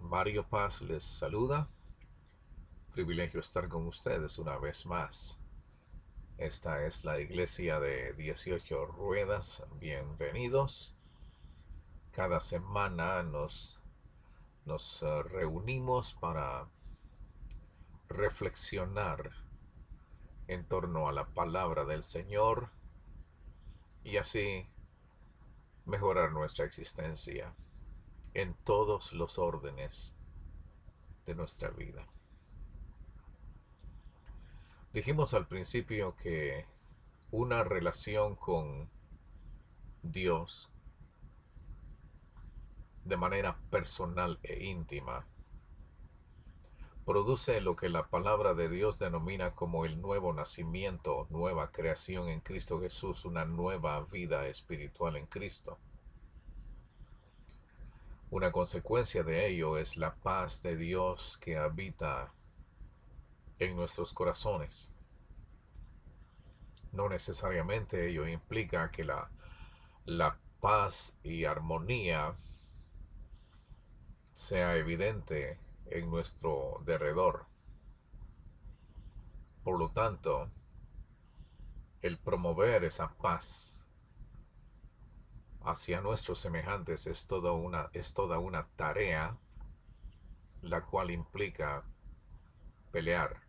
Mario Paz les saluda. Privilegio estar con ustedes una vez más. Esta es la iglesia de 18 ruedas. Bienvenidos. Cada semana nos reunimos para reflexionar en torno a la palabra del Señor y así mejorar nuestra existencia en todos los órdenes de nuestra vida. Dijimos al principio que una relación con Dios de manera personal e íntima produce lo que la palabra de Dios denomina como el nuevo nacimiento, nueva creación en Cristo Jesús, una nueva vida espiritual en Cristo. Una consecuencia de ello es la paz de Dios que habita en nuestros corazones. No necesariamente ello implica que la paz y armonía sea evidente en nuestro derredor. Por lo tanto, el promover esa paz hacia nuestros semejantes es toda una tarea, la cual implica pelear.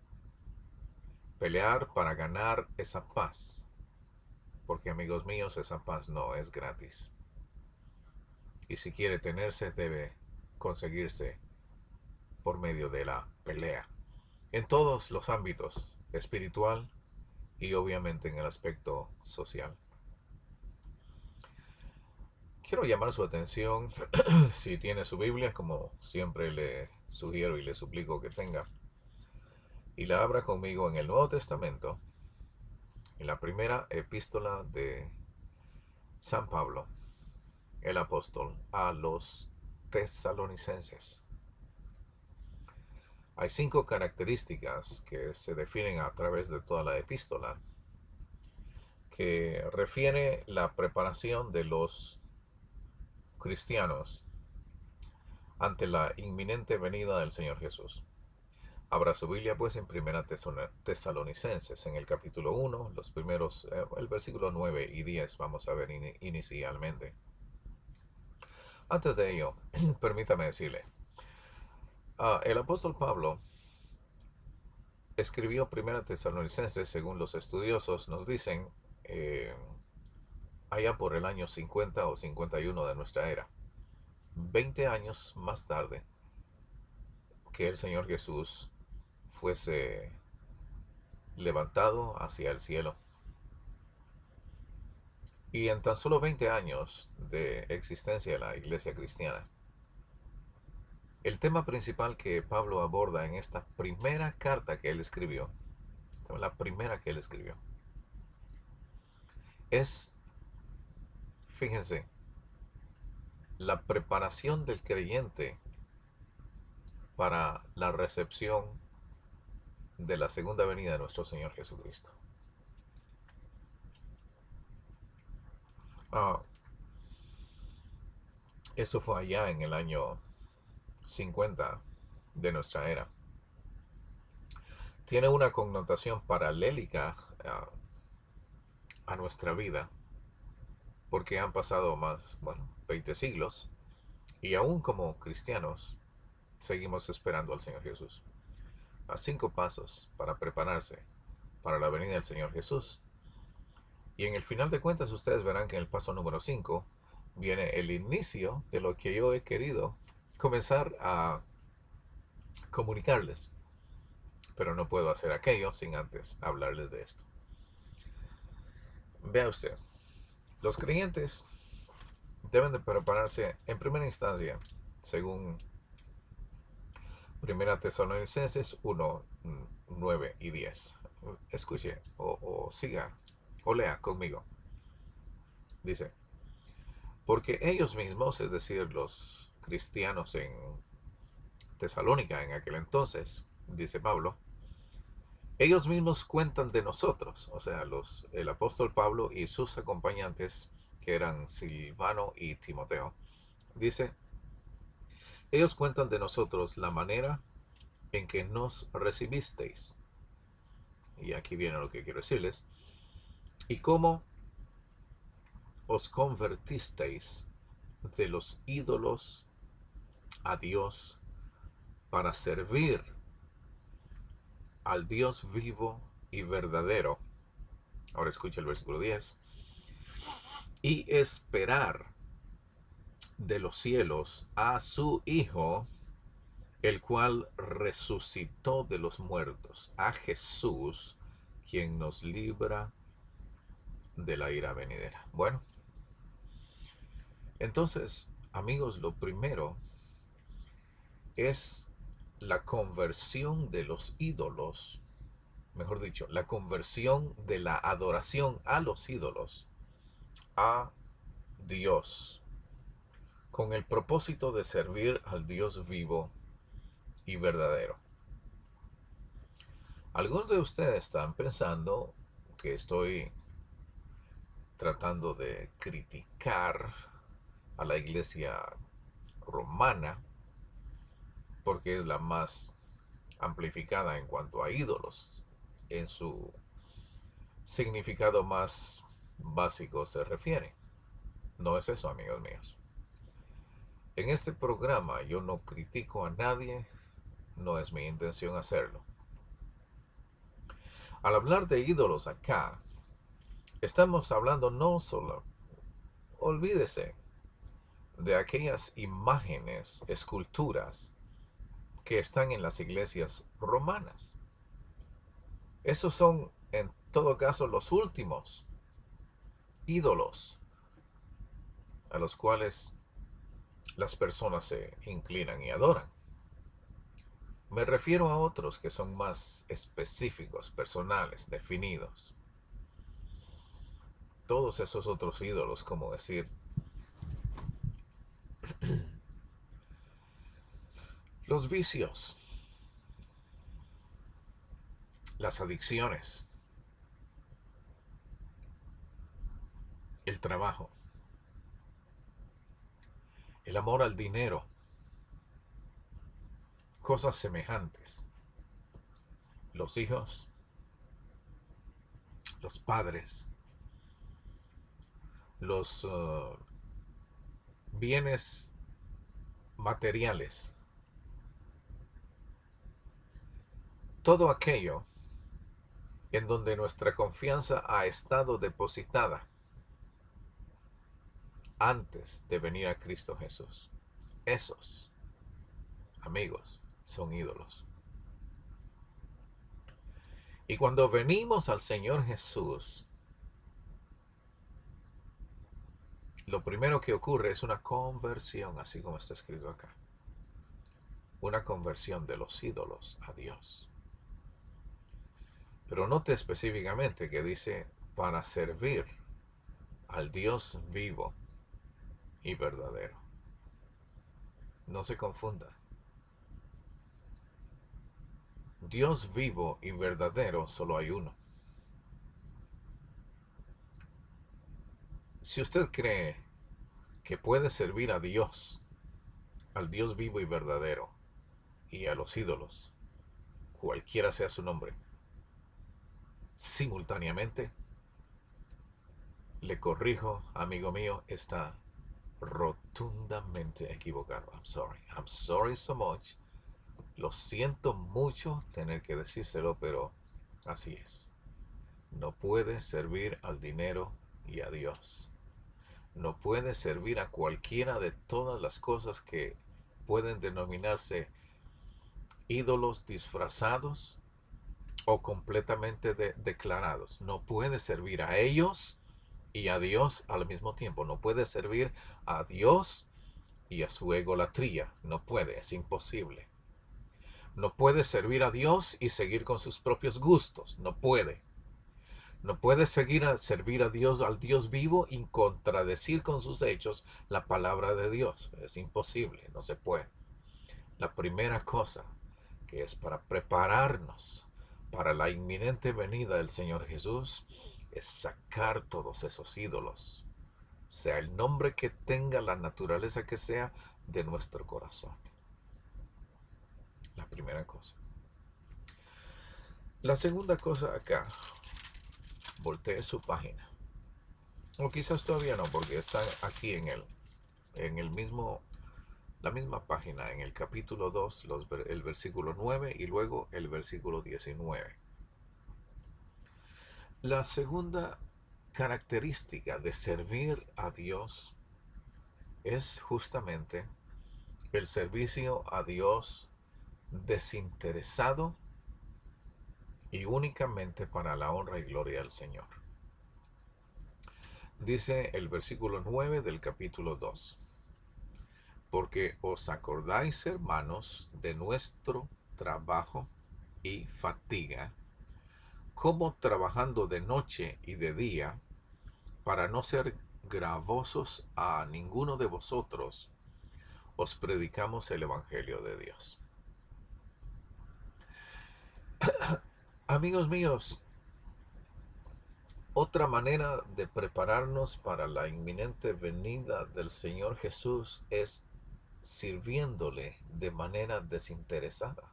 Pelear para ganar esa paz. Porque, amigos míos, esa paz no es gratis. Y si quiere tenerse, debe conseguirse por medio de la pelea. En todos los ámbitos, espiritual y obviamente en el aspecto social. Quiero llamar su atención, si tiene su Biblia, como siempre le sugiero y le suplico que tenga, y la abra conmigo en el Nuevo Testamento, en la primera epístola de San Pablo, el apóstol, a los tesalonicenses. Hay 5 características que se definen a través de toda la epístola, que refiere la preparación de los cristianos ante la inminente venida del Señor Jesús. Abra su Biblia pues en Primera Tesalonicenses, en el capítulo 1, los primeros, el versículo 9 y 10 vamos a ver inicialmente. Antes de ello, permítame decirle, el apóstol Pablo escribió Primera Tesalonicenses, según los estudiosos nos dicen, allá por el año 50 o 51 de nuestra era. 20 años más tarde que el Señor Jesús fuese levantado hacia el cielo. Y en tan solo 20 años de existencia de la iglesia cristiana, el tema principal que Pablo aborda en esta primera carta que él escribió, la primera que él escribió, es, fíjense, la preparación del creyente para la recepción de la segunda venida de nuestro Señor Jesucristo. Eso fue allá en el año 50 de nuestra era. Tiene una connotación paralélica a nuestra vida, porque han pasado más, 20 siglos, y aún como cristianos seguimos esperando al Señor Jesús. A 5 pasos para prepararse para la venida del Señor Jesús. Y en el final de cuentas ustedes verán que en el paso número 5 viene el inicio de lo que yo he querido comenzar a comunicarles. Pero no puedo hacer aquello sin antes hablarles de esto. Vea usted, los creyentes deben de prepararse en primera instancia, según Primera Tesalonicenses 1, 9 y 10. Escuche o siga o lea conmigo. Dice, porque ellos mismos, es decir, los cristianos en Tesalónica en aquel entonces, dice Pablo, ellos mismos cuentan de nosotros, o sea, el apóstol Pablo y sus acompañantes, que eran Silvano y Timoteo, dice Ellos cuentan de nosotros la manera en que nos recibisteis. Y aquí viene lo que quiero decirles. Y cómo os convertisteis de los ídolos a Dios para servir al Dios vivo y verdadero. Ahora escucha el versículo 10. Y esperar de los cielos a su Hijo, el cual resucitó de los muertos, a Jesús, quien nos libra de la ira venidera. Bueno, entonces, amigos, lo primero es la conversión de los ídolos, mejor dicho, la conversión de la adoración a los ídolos a Dios, con el propósito de servir al Dios vivo y verdadero. Algunos de ustedes están pensando que estoy tratando de criticar a la iglesia romana porque es la más amplificada en cuanto a ídolos en su significado más básico se refiere. No es eso, amigos míos. En este programa yo no critico a nadie, no es mi intención hacerlo. Al hablar de ídolos acá, estamos hablando no solo, olvídese, de aquellas imágenes, esculturas que están en las iglesias romanas. Esos son, en todo caso, los últimos ídolos a los cuales las personas se inclinan y adoran. Me refiero a otros que son más específicos, personales, definidos. Todos esos otros ídolos, como decir, los vicios, las adicciones, el trabajo, el amor al dinero, cosas semejantes. Los hijos, los padres, los bienes materiales, todo aquello en donde nuestra confianza ha estado depositada antes de venir a Cristo Jesús. Esos, amigos, son ídolos. Y cuando venimos al Señor Jesús, lo primero que ocurre es una conversión, así como está escrito acá. Una conversión de los ídolos a Dios. Pero note específicamente que dice para servir al Dios vivo y verdadero. No se confunda. Dios vivo y verdadero solo hay uno. Si usted cree que puede servir a Dios, al Dios vivo y verdadero, y a los ídolos, cualquiera sea su nombre, simultáneamente, le corrijo, amigo mío, está rotundamente equivocado. I'm sorry. I'm sorry so much. Lo siento mucho tener que decírselo, pero así es. No puede servir al dinero y a Dios. No puede servir a cualquiera de todas las cosas que pueden denominarse ídolos disfrazados o completamente declarados. No puede servir a ellos y a Dios al mismo tiempo. No puede servir a Dios y a su egolatría. No puede, es imposible. No puede servir a Dios y seguir con sus propios gustos. No puede. No puede servir a Dios, al Dios vivo, y contradecir con sus hechos la palabra de Dios. Es imposible, no se puede. La primera cosa que es para prepararnos para la inminente venida del Señor Jesús es sacar todos esos ídolos, sea el nombre que tenga, la naturaleza que sea, de nuestro corazón. La primera cosa. La segunda cosa acá, voltee su página. O quizás todavía no, porque está aquí en el mismo, la misma página, en el capítulo 2, el versículo 9 y luego el versículo 19. La segunda característica de servir a Dios es justamente el servicio a Dios desinteresado y únicamente para la honra y gloria del Señor. Dice el versículo 9 del capítulo 2. Porque os acordáis, hermanos, de nuestro trabajo y fatiga, como trabajando de noche y de día, para no ser gravosos a ninguno de vosotros, os predicamos el Evangelio de Dios. Amigos míos, otra manera de prepararnos para la inminente venida del Señor Jesús es sirviéndole de manera desinteresada.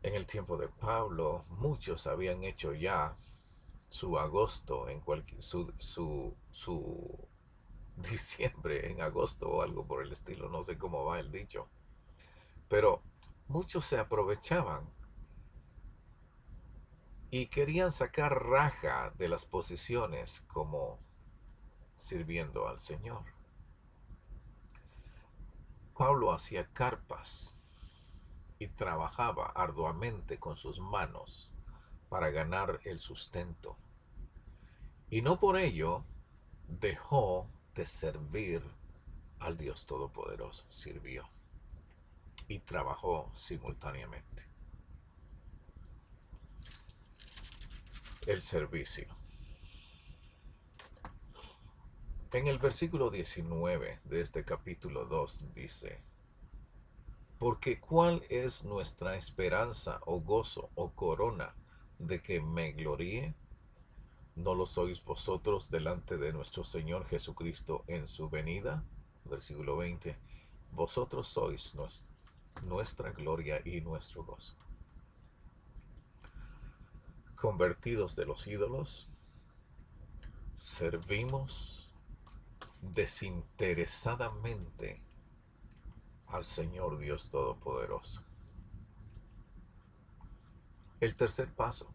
En el tiempo de Pablo, muchos habían hecho ya su agosto, su diciembre en agosto o algo por el estilo, no sé cómo va el dicho. Pero muchos se aprovechaban y querían sacar raja de las posiciones como sirviendo al Señor. Pablo hacía carpas y trabajaba arduamente con sus manos para ganar el sustento. Y no por ello dejó de servir al Dios Todopoderoso. Sirvió y trabajó simultáneamente. El servicio. En el versículo 19 de este capítulo 2 dice: porque ¿cuál es nuestra esperanza o gozo o corona de que me gloríe? ¿No lo sois vosotros delante de nuestro Señor Jesucristo en su venida? Versículo 20. Vosotros sois nuestra gloria y nuestro gozo. Convertidos de los ídolos, servimos desinteresadamente al Señor Dios Todopoderoso. El tercer paso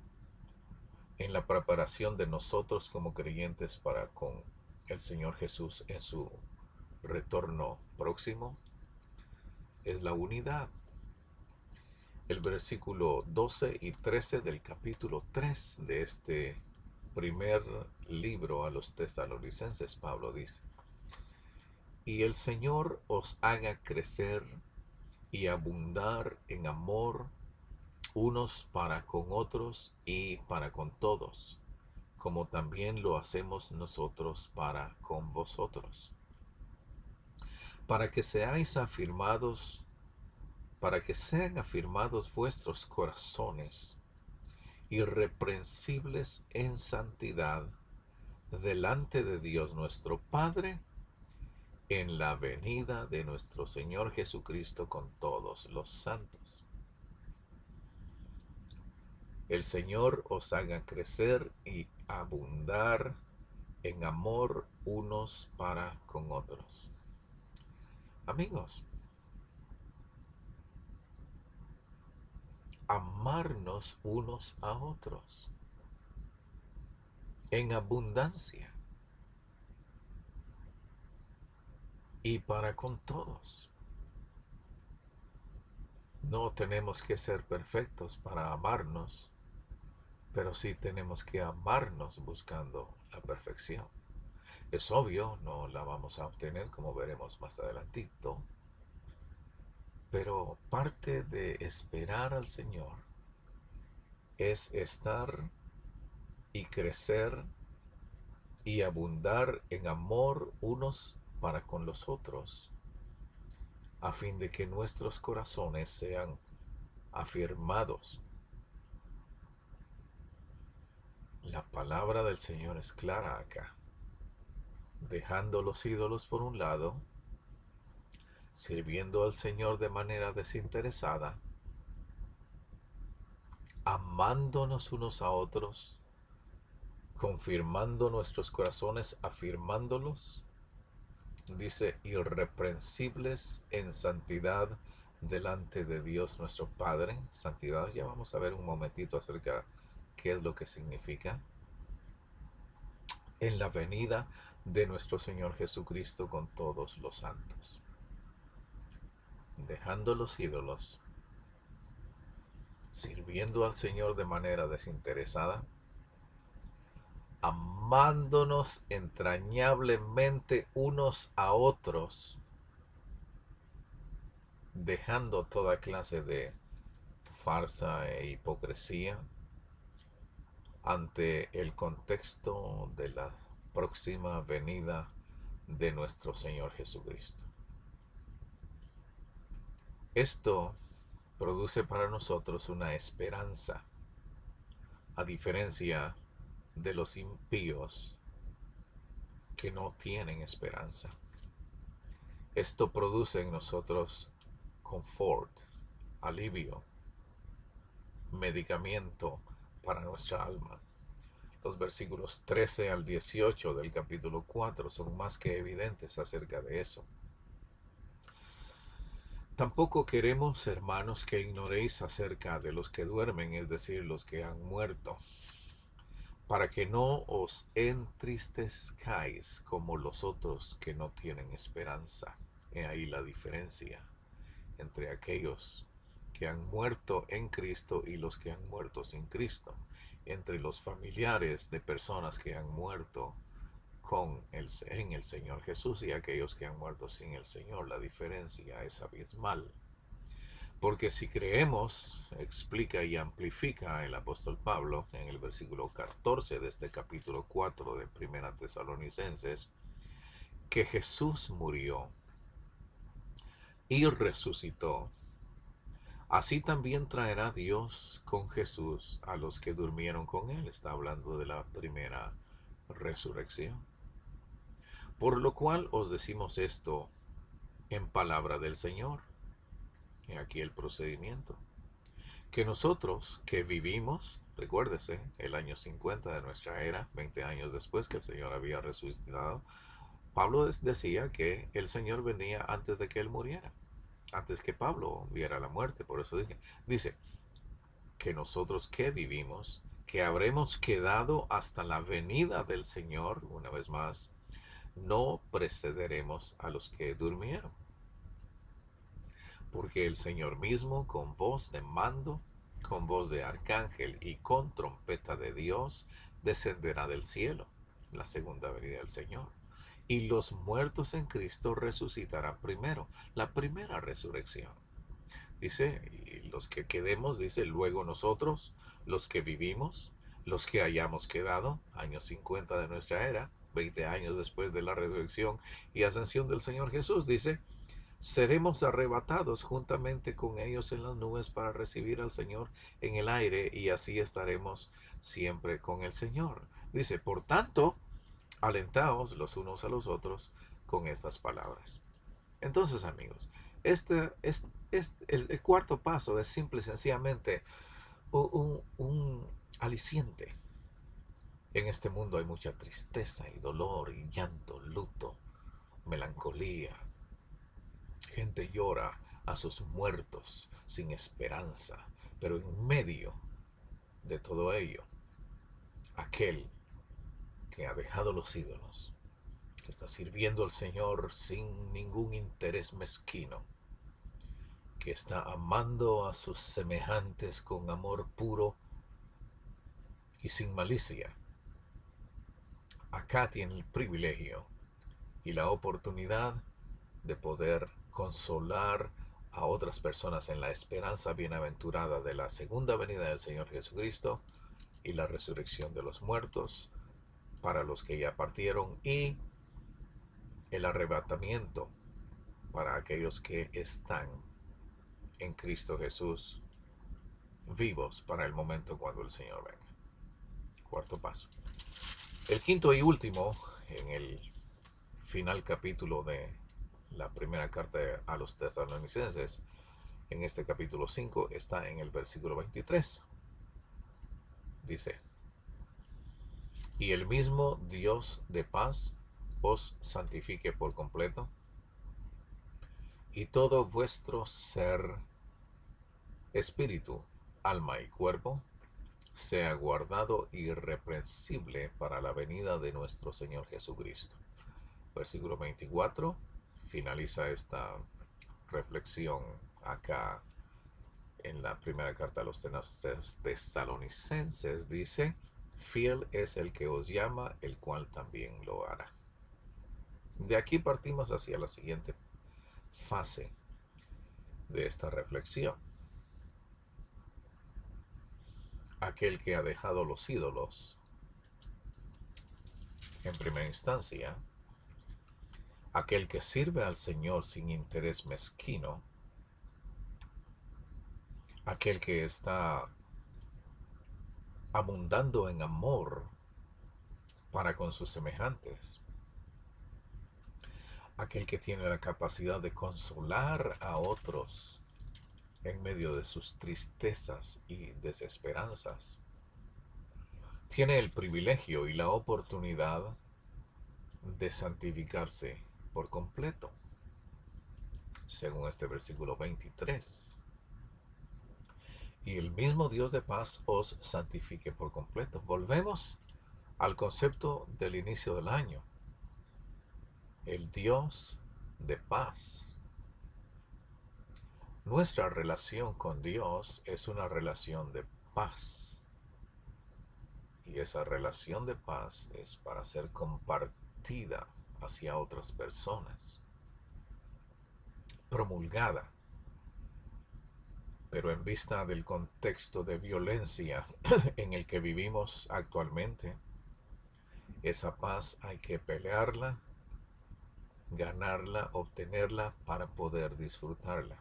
en la preparación de nosotros como creyentes para con el Señor Jesús en su retorno próximo es la unidad. El versículo 12 y 13 del capítulo 3 de este primer libro a los tesalonicenses, Pablo dice: y el Señor os haga crecer y abundar en amor unos para con otros y para con todos, como también lo hacemos nosotros para con vosotros, para que seáis afirmados, para que sean afirmados vuestros corazones, irreprensibles en santidad, delante de Dios nuestro Padre, en la venida de nuestro Señor Jesucristo con todos los santos. El Señor os haga crecer y abundar en amor unos para con otros. Amigos, amarnos unos a otros en abundancia y para con todos. No tenemos que ser perfectos para amarnos, pero sí tenemos que amarnos buscando la perfección. Es obvio, no la vamos a obtener, como veremos más adelantito, pero parte de esperar al Señor es estar y crecer y abundar en amor unos para con los otros, a fin de que nuestros corazones sean afirmados. La palabra del Señor es clara acá. Dejando los ídolos por un lado, sirviendo al Señor de manera desinteresada, amándonos unos a otros, confirmando nuestros corazones, afirmándolos, dice, irreprensibles en santidad delante de Dios nuestro Padre. Santidad, ya vamos a ver un momentito acerca qué es lo que significa. En la venida de nuestro Señor Jesucristo con todos los santos. Dejando los ídolos, sirviendo al Señor de manera desinteresada, amándonos entrañablemente unos a otros, dejando toda clase de farsa e hipocresía ante el contexto de la próxima venida de nuestro Señor Jesucristo. Esto produce para nosotros una esperanza, a diferencia de los impíos que no tienen esperanza. Esto produce en nosotros confort, alivio, medicamento para nuestra alma. Los versículos 13 al 18 del capítulo 4 son más que evidentes acerca de eso. Tampoco queremos, hermanos, que ignoréis acerca de los que duermen, es decir, los que han muerto, para que no os entristezcáis como los otros que no tienen esperanza. He ahí la diferencia entre aquellos que han muerto en Cristo y los que han muerto sin Cristo, entre los familiares de personas que han muerto en el Señor Jesús y aquellos que han muerto sin el Señor. La diferencia es abismal. Porque si creemos, explica y amplifica el apóstol Pablo en el versículo 14 de este capítulo 4 de Primera Tesalonicenses, que Jesús murió y resucitó, así también traerá Dios con Jesús a los que durmieron con él. Está hablando de la primera resurrección. Por lo cual os decimos esto en palabra del Señor. Y aquí el procedimiento. Que nosotros que vivimos, recuérdese, el año 50 de nuestra era, 20 años después que el Señor había resucitado, Pablo decía que el Señor venía antes de que él muriera, antes que Pablo viera la muerte. Por eso dice que nosotros que vivimos, que habremos quedado hasta la venida del Señor, una vez más, no precederemos a los que durmieron. Porque el Señor mismo, con voz de mando, con voz de arcángel y con trompeta de Dios, descenderá del cielo, la segunda venida del Señor. Y los muertos en Cristo resucitarán primero, la primera resurrección. Dice, y los que quedemos, dice, luego nosotros, los que vivimos, los que hayamos quedado, años 50 de nuestra era, 20 años después de la resurrección y ascensión del Señor Jesús, dice, seremos arrebatados juntamente con ellos en las nubes para recibir al Señor en el aire, y así estaremos siempre con el Señor. Dice, por tanto, alentaos los unos a los otros con estas palabras. Entonces, amigos, el cuarto paso es simple y sencillamente un aliciente. En este mundo hay mucha tristeza y dolor y llanto, luto, melancolía. Gente llora a sus muertos sin esperanza, pero en medio de todo ello, aquel que ha dejado los ídolos, que está sirviendo al Señor sin ningún interés mezquino, que está amando a sus semejantes con amor puro y sin malicia, acá tiene el privilegio y la oportunidad de poder consolar a otras personas en la esperanza bienaventurada de la segunda venida del Señor Jesucristo y la resurrección de los muertos para los que ya partieron, y el arrebatamiento para aquellos que están en Cristo Jesús, vivos para el momento cuando el Señor venga. Cuarto paso. El quinto y último, en el final capítulo de la primera carta a los tesalonicenses, en este capítulo 5, está en el versículo 23. Dice: y el mismo Dios de paz os santifique por completo, y todo vuestro ser, espíritu, alma y cuerpo, sea guardado irreprensible para la venida de nuestro Señor Jesucristo. Versículo 24 finaliza esta reflexión acá en la primera carta a los tesalonicenses. Dice: fiel es el que os llama, el cual también lo hará. De aquí partimos hacia la siguiente fase de esta reflexión. Aquel que ha dejado los ídolos, en primera instancia, aquel que sirve al Señor sin interés mezquino, aquel que está abundando en amor para con sus semejantes, aquel que tiene la capacidad de consolar a otros en medio de sus tristezas y desesperanzas, tiene el privilegio y la oportunidad de santificarse por completo, según este versículo 23. Y el mismo Dios de paz os santifique por completo. Volvemos al concepto del inicio del año. El Dios de paz. Nuestra relación con Dios es una relación de paz. Y esa relación de paz es para ser compartida hacia otras personas, promulgada. Pero en vista del contexto de violencia en el que vivimos actualmente, esa paz hay que pelearla, ganarla, obtenerla para poder disfrutarla.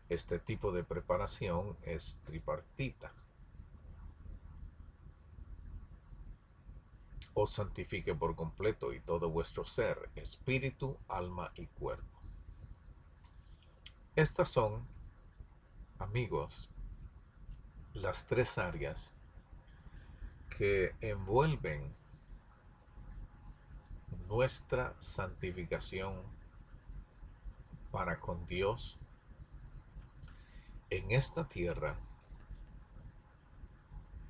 Este tipo de preparación es tripartita. Os santifique por completo y todo vuestro ser, espíritu, alma y cuerpo. Estas son, amigos, las tres áreas que envuelven nuestra santificación para con Dios en esta tierra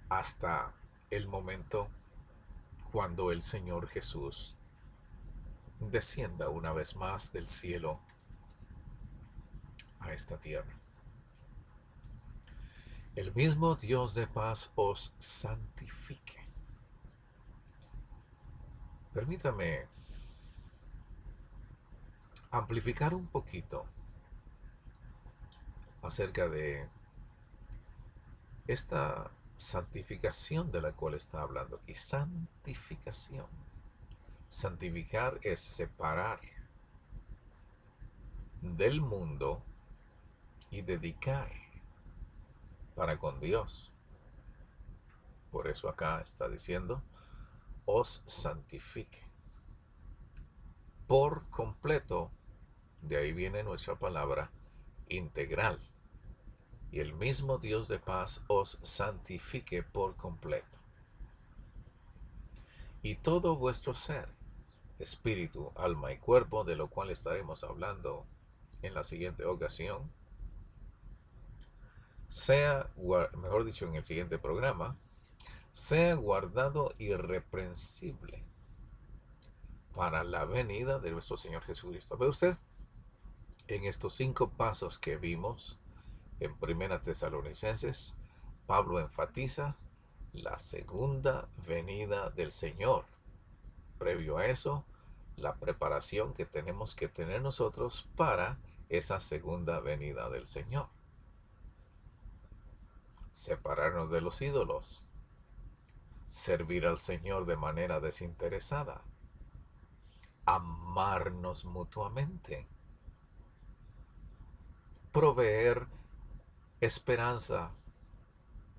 hasta el momento cuando el Señor Jesús descienda una vez más del cielo a esta tierra. El mismo Dios de paz os santifique. Permítame amplificar un poquito acerca de esta santificación de la cual está hablando aquí. Santificación. Santificar es separar del mundo y dedicar para con Dios. Por eso acá está diciendo: os santifique por completo. De ahí viene nuestra palabra integral. Y el mismo Dios de paz os santifique por completo. Y todo vuestro ser, espíritu, alma y cuerpo, de lo cual estaremos hablando en la siguiente ocasión, sea, mejor dicho, en el siguiente programa, sea guardado irreprensible para la venida de nuestro Señor Jesucristo. ¿Ve usted? En estos 5 pasos que vimos en Primera Tesalonicenses, Pablo enfatiza la segunda venida del Señor. Previo a eso, la preparación que tenemos que tener nosotros para esa segunda venida del Señor. Separarnos de los ídolos, servir al Señor de manera desinteresada, amarnos mutuamente, proveer esperanza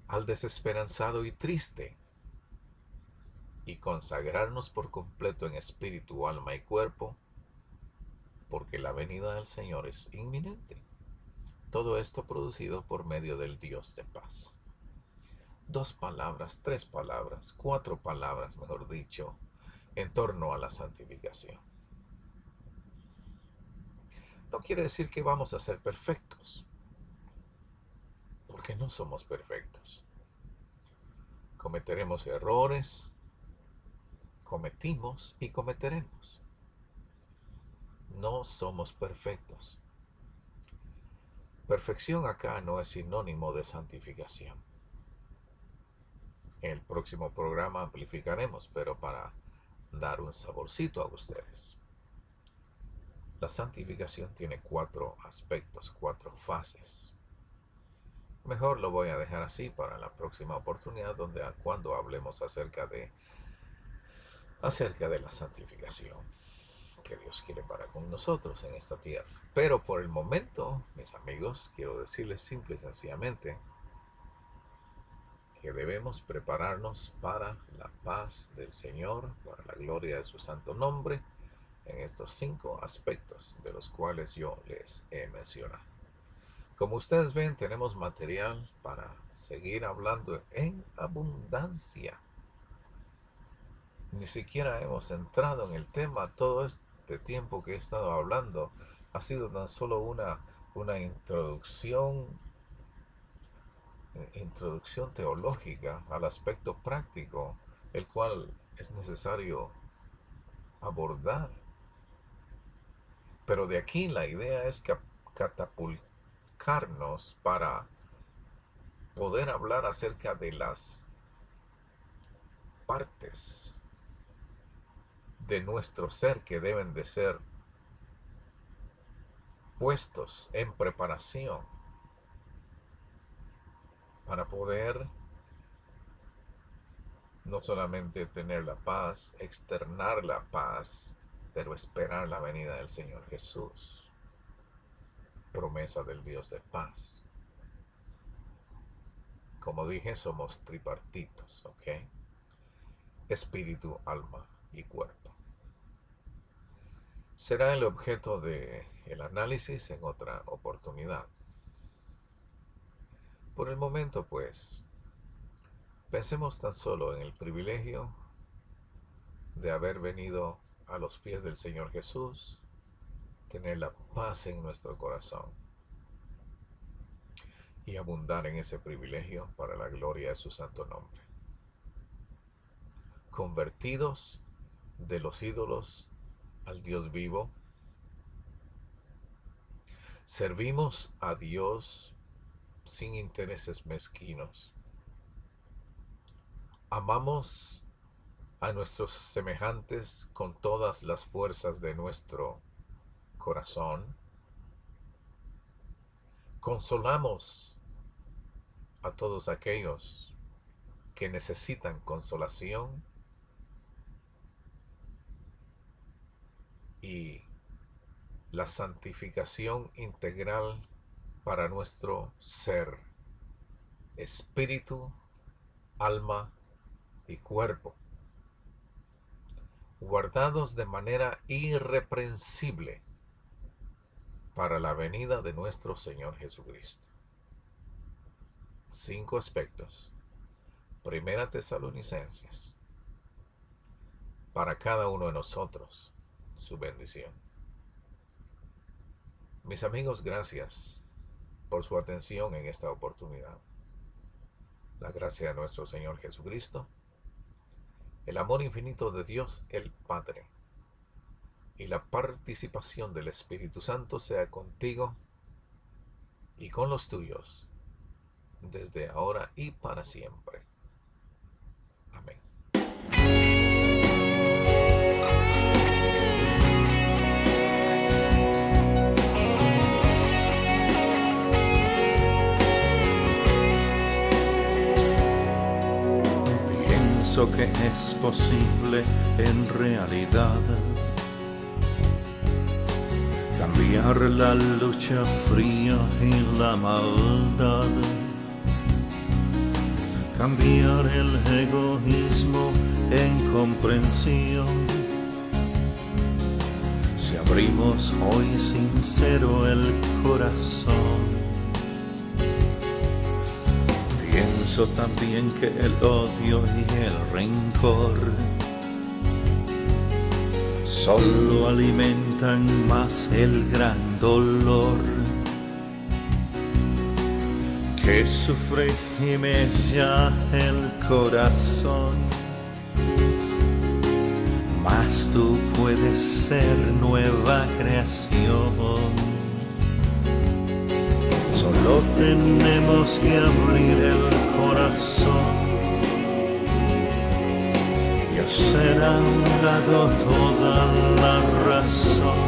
al desesperanzado y triste, y consagrarnos por completo en espíritu, alma y cuerpo porque la venida del Señor es inminente. Todo esto producido por medio del Dios de paz. 2 palabras, 3 palabras, 4 palabras, mejor dicho, en torno a la santificación. No quiere decir que vamos a ser perfectos, porque no somos perfectos. Cometeremos errores, cometimos y cometeremos. No somos perfectos. Perfección acá no es sinónimo de santificación. En el próximo programa amplificaremos, pero para dar un saborcito a ustedes. La santificación tiene 4 aspectos, 4 fases. Mejor lo voy a dejar así para la próxima oportunidad, cuando hablemos acerca de la santificación que Dios quiere para con nosotros en esta tierra. Pero por el momento, mis amigos, quiero decirles simple y sencillamente que debemos prepararnos para la paz del Señor, para la gloria de su santo nombre, en estos 5 aspectos de los cuales yo les he mencionado. Como ustedes ven, tenemos material para seguir hablando en abundancia. Ni siquiera hemos entrado en el tema. Todo este tiempo que he estado hablando ha sido tan solo una introducción teológica al aspecto práctico, el cual es necesario abordar. Pero de aquí la idea es catapultarnos para poder hablar acerca de las partes de nuestro ser que deben de ser puestos en preparación para poder no solamente tener la paz, externar la paz, pero esperar la venida del Señor Jesús. Promesa del Dios de paz. Como dije, somos tripartitos, ¿ok? Espíritu, alma y cuerpo. Será el objeto del análisis en otra oportunidad. Por el momento, pues, pensemos tan solo en el privilegio de haber venido a los pies del Señor Jesús, tener la paz en nuestro corazón y abundar en ese privilegio para la gloria de su santo nombre. Convertidos de los ídolos al Dios vivo, servimos a Dios sin intereses mezquinos. Amamos a nuestros semejantes con todas las fuerzas de nuestro corazón. Consolamos a todos aquellos que necesitan consolación y la santificación integral para nuestro ser, espíritu, alma y cuerpo, guardados de manera irreprensible para la venida de nuestro Señor Jesucristo. 5 aspectos. Primera Tesalonicenses. Para cada uno de nosotros, su bendición. Mis amigos, gracias por su atención en esta oportunidad. La gracia de nuestro Señor Jesucristo, el amor infinito de Dios el Padre y la participación del Espíritu Santo sea contigo y con los tuyos, desde ahora y para siempre. Amén. Pienso que es posible en realidad cambiar la lucha fría y la maldad, cambiar el egoísmo en comprensión, si Si abrimos hoy sincero el corazón, pienso también que el odio y el rencor solo alimentan más el gran dolor que sufre y mella el corazón. Mas tú puedes ser nueva creación. Solo tenemos que abrir el corazón y hacer a un lado toda la razón.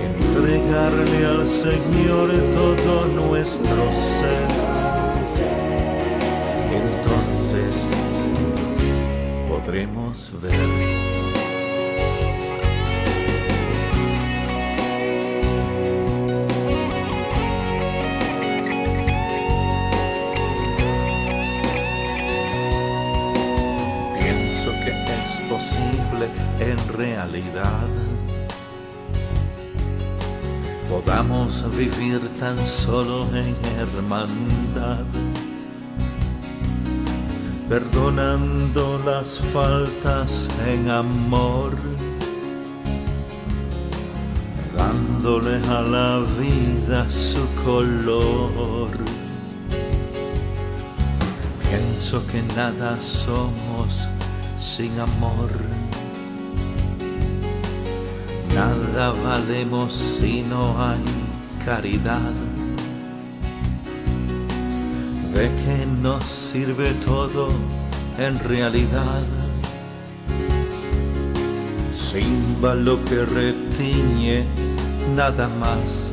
Entregarle al Señor todo nuestro ser. Entonces podremos ver. Que es posible en realidad podamos vivir tan solo en hermandad, perdonando las faltas en amor, dándole a la vida su color. Pienso que nada somos sin amor, nada valemos si no hay caridad. ¿De qué nos sirve todo en realidad? Símbolo que retiñe nada más.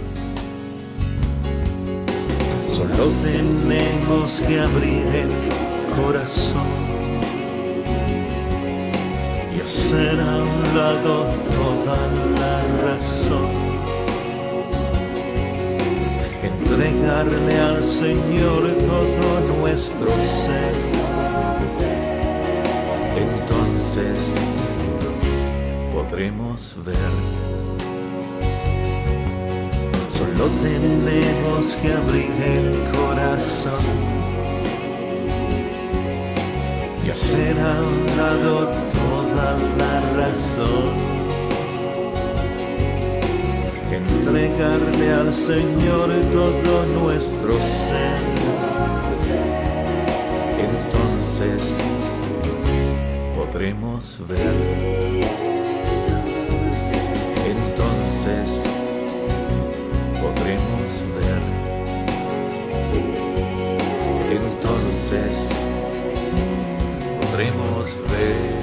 Solo tenemos que abrir el corazón y hacer a un lado toda la razón. Entregarle al Señor todo nuestro ser. Entonces podremos ver. Solo tenemos que abrir el corazón y hacer a un lado toda la razón. Entregarle al Señor todo nuestro ser. Entonces podremos ver. Entonces podremos ver. Entonces podremos ver.